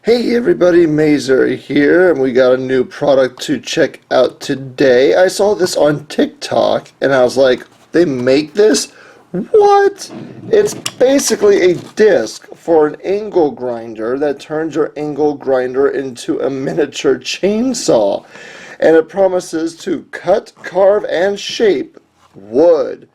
Hey everybody, Mazer here, and we got a new product to check out today. I saw this on TikTok, and I was like, they make this? What? It's basically a disc for an angle grinder that turns your angle grinder into a miniature chainsaw. And it promises to cut, carve, and shape wood.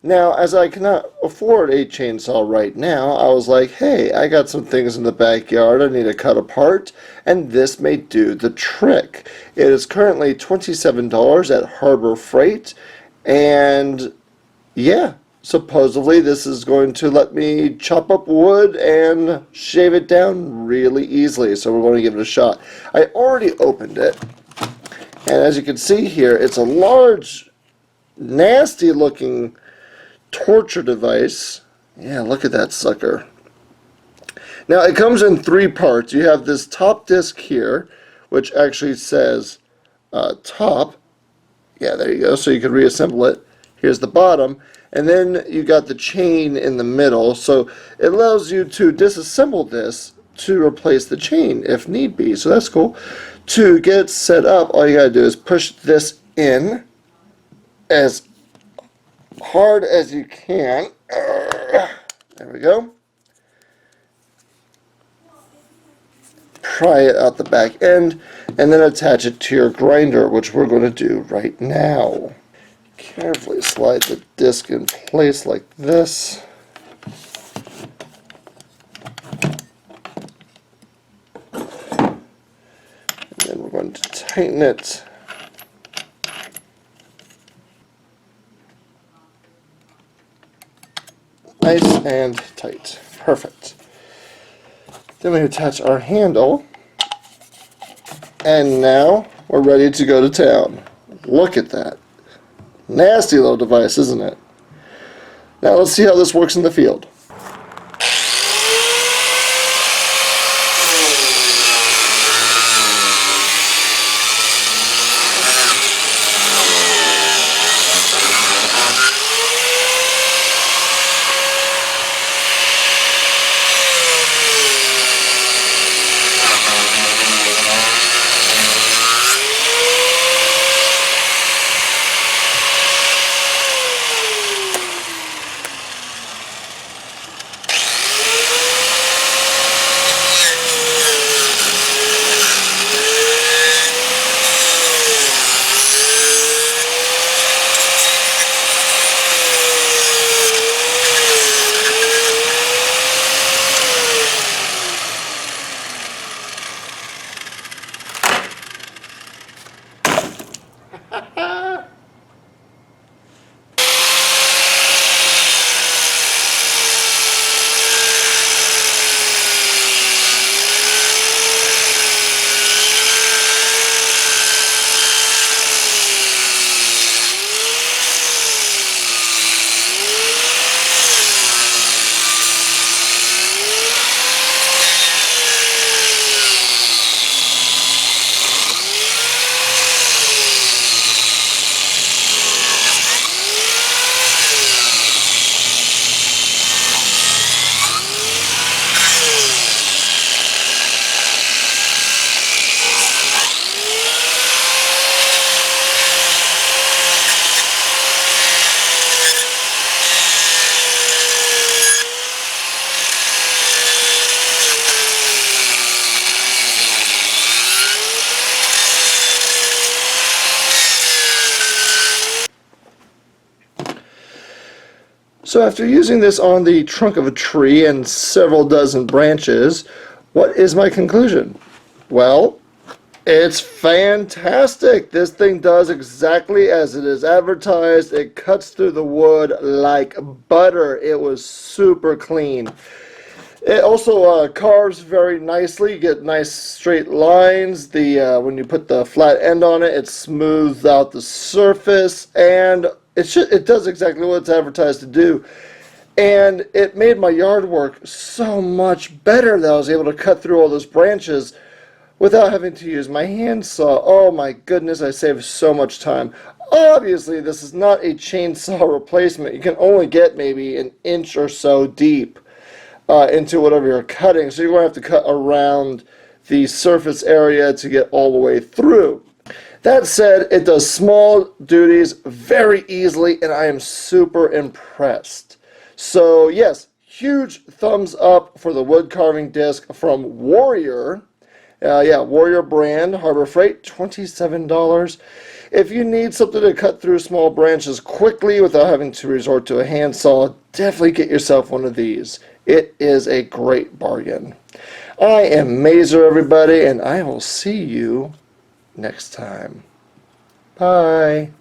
Now, as I cannot afford a chainsaw right now, I was like, hey, I got some things in the backyard I need to cut apart, and this may do the trick. It is currently $27 at Harbor Freight, and yeah, supposedly this is going to let me chop up wood and shave it down really easily, so we're going to give it a shot. I already opened it, and as you can see here, it's a large, nasty looking torture device. Yeah, look at that sucker. Now it comes in three parts. You have this top disc here, which actually says top. Yeah, there you go. So you can reassemble it. Here's the bottom, and then you got the chain in the middle. So it allows you to disassemble this to replace the chain if need be. So that's cool. To get it set up, all you gotta do is push this in as hard as you can. There we go. Pry it out the back end and then attach it to your grinder, which we're going to do right now. Carefully slide the disc in place like this. And then we're going to tighten it. Nice and tight. Perfect. Then we attach our handle, and now we're ready to go to town. Look at that. Nasty little device, isn't it? Now let's see how this works in the field. So after using this on the trunk of a tree and several dozen branches, what is my conclusion? Well, it's fantastic. This thing does exactly as it is advertised. It cuts through the wood like butter. It was super clean. It also carves very nicely. You get nice straight lines. When you put the flat end on it, it smooths out the surface, and it does exactly what it's advertised to do. And it made my yard work so much better that I was able to cut through all those branches without having to use my handsaw. Oh my goodness, I saved so much time. Obviously, this is not a chainsaw replacement. You can only get maybe an inch or so deep into whatever you're cutting, so you're going to have to cut around the surface area to get all the way through. That said, it does small duties very easily, and I am super impressed. So yes, huge thumbs up for the wood carving disc from Warrior. Yeah, Warrior brand, Harbor Freight, $27. If you need something to cut through small branches quickly without having to resort to a handsaw, definitely get yourself one of these. It is a great bargain. I am Mazer, everybody, and I will see you next time. Bye.